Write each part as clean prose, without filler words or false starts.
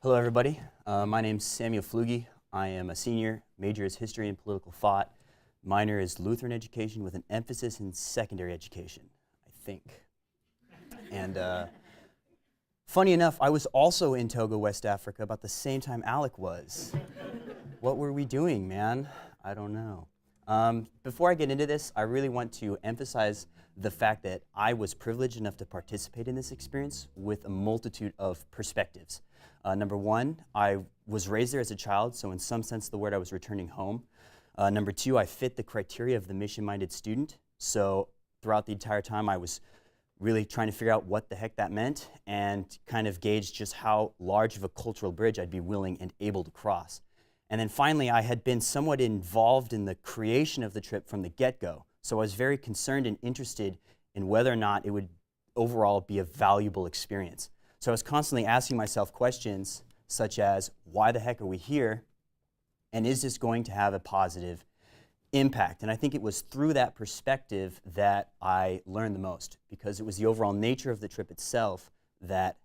Hello, everybody. My name's Samuel Fluegge. I am a senior. Major is history and political thought. Minor is Lutheran education with an emphasis in secondary education, I think. And funny enough, I was also in Togo, West Africa, about the same time Alec was. What were we doing, man? I don't know. Before I get into this, I really want to emphasize the fact that I was privileged enough to participate in this experience with a multitude of perspectives. Number one, I was raised there as a child, so in some sense of the word, I was returning home. Number two, I fit the criteria of the mission-minded student, so throughout the entire time, I was really trying to figure out what the heck that meant and kind of gauge just how large of a cultural bridge I'd be willing and able to cross. And then finally, I had been somewhat involved in the creation of the trip from the get-go, so I was very concerned and interested in whether or not it would overall be a valuable experience. So I was constantly asking myself questions such as, why the heck are we here? And is this going to have a positive impact? And I think it was through that perspective that I learned the most, because it was the overall nature of the trip itself that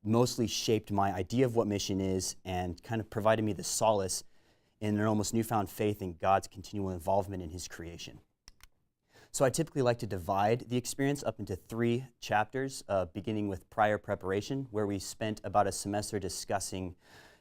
mostly shaped my idea of what mission is and kind of provided me the solace in an almost newfound faith in God's continual involvement in his creation. So I typically like to divide the experience up into 3 chapters, beginning with prior preparation, where we spent about a semester discussing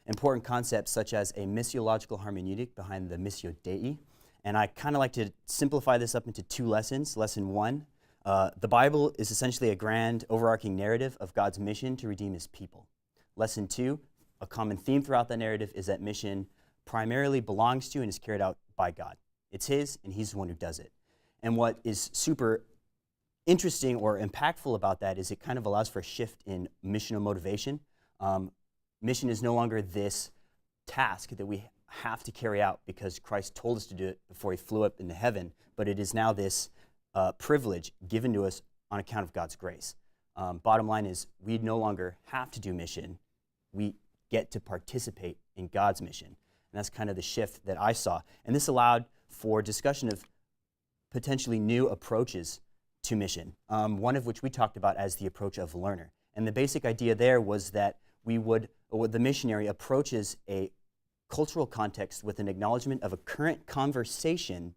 important concepts such as a missiological hermeneutic behind the Missio Dei. And I kind of like to simplify this up into 2 lessons. Lesson 1, the Bible is essentially a grand overarching narrative of God's mission to redeem his people. Lesson 2, a common theme throughout that narrative is that mission primarily belongs to and is carried out by God. It's his, and he's the one who does it. And what is super interesting or impactful about that is it kind of allows for a shift in missional motivation. Mission is no longer this task that we have to carry out because Christ told us to do it before he flew up into heaven, but it is now this privilege given to us on account of God's grace. Bottom line is we no longer have to do mission. We get to participate in God's mission. And that's kind of the shift that I saw. And this allowed for discussion of potentially new approaches to mission, one of which we talked about as the approach of learner. And the basic idea there was that the missionary approaches a cultural context with an acknowledgement of a current conversation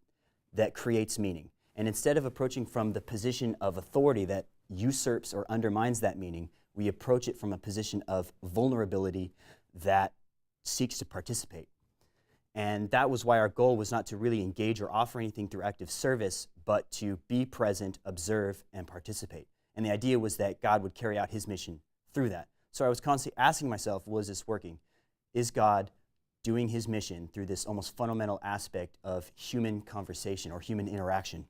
that creates meaning. And instead of approaching from the position of authority that usurps or undermines that meaning, we approach it from a position of vulnerability that seeks to participate. And that was why our goal was not to really engage or offer anything through active service, but to be present, observe, and participate. And the idea was that God would carry out his mission through that. So I was constantly asking myself, was this working? Is God doing his mission through this almost fundamental aspect of human conversation or human interaction?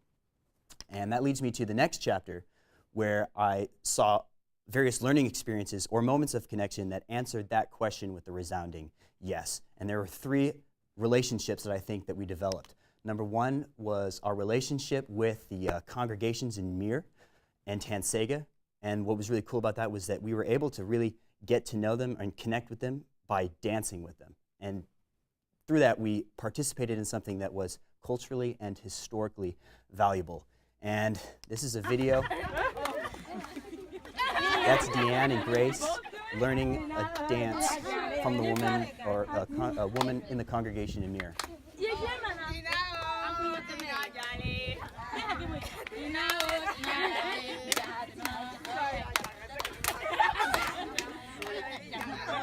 And that leads me to the next chapter, where I saw various learning experiences or moments of connection that answered that question with a resounding yes. And there were 3 relationships that I think that we developed. Number 1 was our relationship with the congregations in Mir and Tansega. And what was really cool about that was that we were able to really get to know them and connect with them by dancing with them. And through that, we participated in something that was culturally and historically valuable. And this is a video. That's Deanne and Grace learning a dance from the woman, or a woman in the congregation in Mir.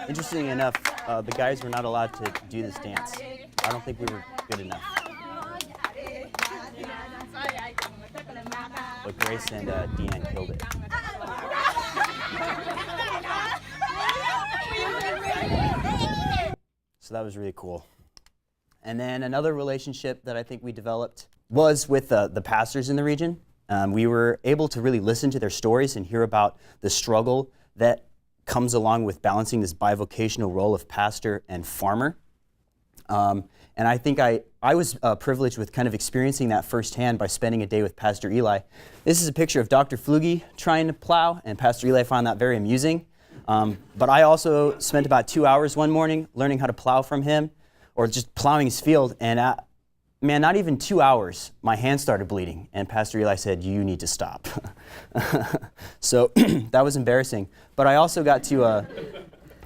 Interestingly enough, the guys were not allowed to do this dance. I don't think we were good enough. But Grace and Deanne killed it. So that was really cool. And then another relationship that I think we developed was with the pastors in the region. We were able to really listen to their stories and hear about the struggle that comes along with balancing this bivocational role of pastor and farmer. And I think I was privileged with kind of experiencing that firsthand by spending a day with Pastor Eli. This is a picture of Dr. Fluegge trying to plow, and Pastor Eli found that very amusing. But I also spent about 2 hours one morning learning how to plow from him, or just plowing his field, and man, not even 2 hours, my hand started bleeding, and Pastor Eli said, "You need to stop." So that was embarrassing. But I also got to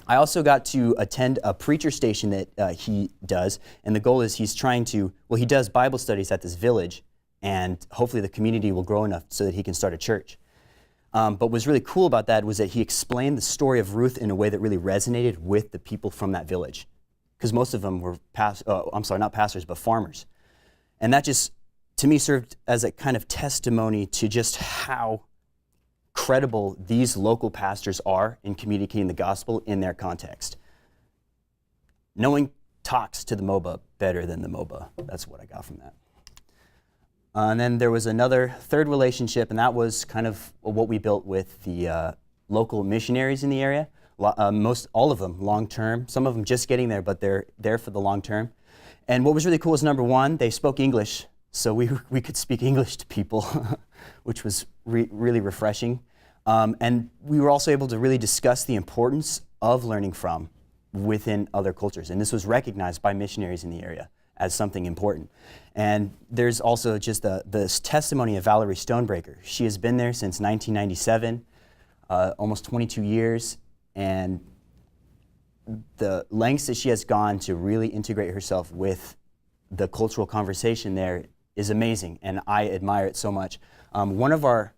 I also got to attend a preacher station that he does, and the goal is he does Bible studies at this village, and hopefully the community will grow enough so that he can start a church. But what's really cool about that was that he explained the story of Ruth in a way that really resonated with the people from that village, because most of them were not pastors, but farmers. And that just, to me, served as a kind of testimony to just how credible these local pastors are in communicating the gospel in their context. No one talks to the MOBA better than the MOBA. That's what I got from that. And then there was another third relationship, and that was kind of what we built with the local missionaries in the area. All of them long-term, some of them just getting there, but they're there for the long term. And what was really cool is, number one, they spoke English, so we could speak English to people, which was really refreshing. And we were also able to really discuss the importance of learning from within other cultures. And this was recognized by missionaries in the area as something important. And there's also just the testimony of Valerie Stonebreaker. She has been there since 1997, almost 22 years, and the lengths that she has gone to really integrate herself with the cultural conversation there is amazing, and I admire it so much. One of our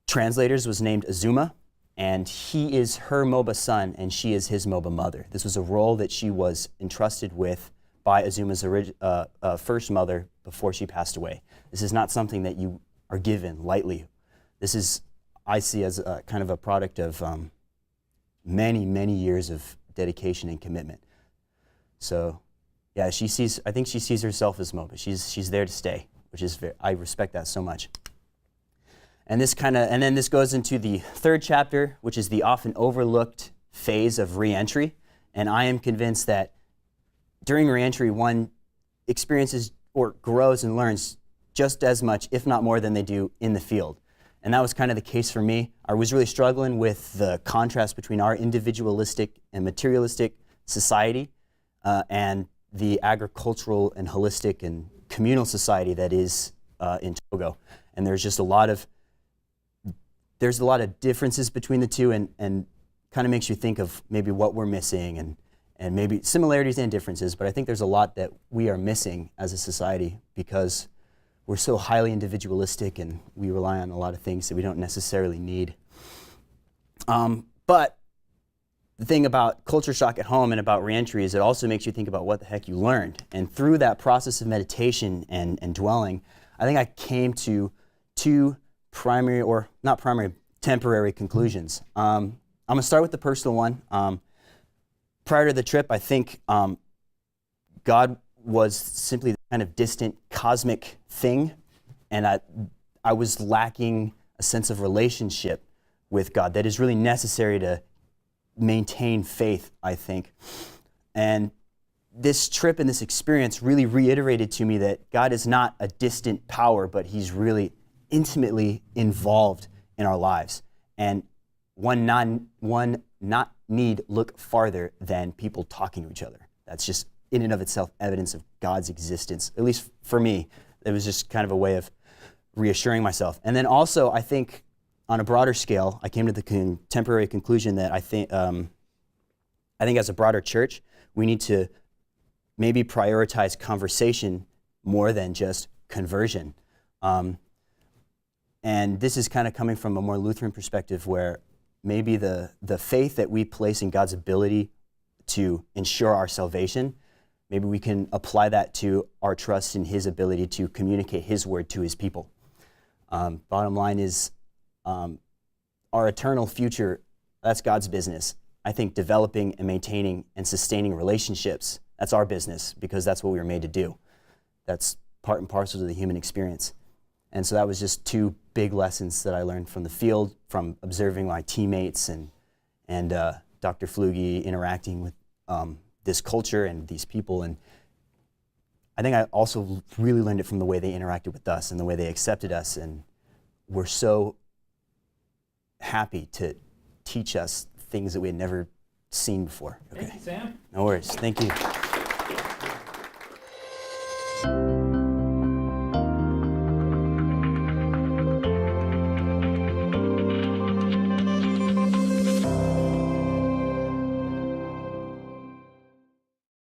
translators was named Azuma, and he is her MOBA son, and she is his MOBA mother. This was a role that she was entrusted with by Azuma's first mother before she passed away. This is not something that you are given lightly. This is, I see as a kind of a product of many, many years of dedication and commitment. So, yeah, I think she sees herself as MOBA. She's there to stay, which is I respect that so much. And then this goes into the third chapter, which is the often overlooked phase of reentry. And I am convinced that during reentry, one experiences or grows and learns just as much, if not more, than they do in the field. And that was kind of the case for me. I was really struggling with the contrast between our individualistic and materialistic society and the agricultural and holistic and communal society that is in Togo. And there's just a lot of differences between the two, and kind of makes you think of maybe what we're missing and maybe similarities and differences. But I think there's a lot that we are missing as a society because we're so highly individualistic and we rely on a lot of things that we don't necessarily need. But the thing about culture shock at home and about reentry is it also makes you think about what the heck you learned. And through that process of meditation and dwelling, I think I came to two temporary conclusions. I'm going to start with the personal one. Prior to the trip, I think God was simply the kind of distant cosmic thing, and I was lacking a sense of relationship with God that is really necessary to maintain faith, I think. And this trip and this experience really reiterated to me that God is not a distant power, but he's really intimately involved in our lives. And one not need look farther than people talking to each other. That's just in and of itself evidence of God's existence. At least for me, it was just kind of a way of reassuring myself. And then also, I think on a broader scale, I came to the contemporary conclusion that I think as a broader church, we need to maybe prioritize conversation more than just conversion. And this is kind of coming from a more Lutheran perspective where maybe the faith that we place in God's ability to ensure our salvation, maybe we can apply that to our trust in his ability to communicate his word to his people. Bottom line is our eternal future, that's God's business. I think developing and maintaining and sustaining relationships, that's our business because that's what we were made to do. That's part and parcel to the human experience. And so that was just two big lessons that I learned from the field, from observing my teammates and Dr. Fluegge interacting with this culture and these people. And I think I also really learned it from the way they interacted with us and the way they accepted us and were so happy to teach us things that we had never seen before. Okay. Thank you, Sam. No worries. Thank you.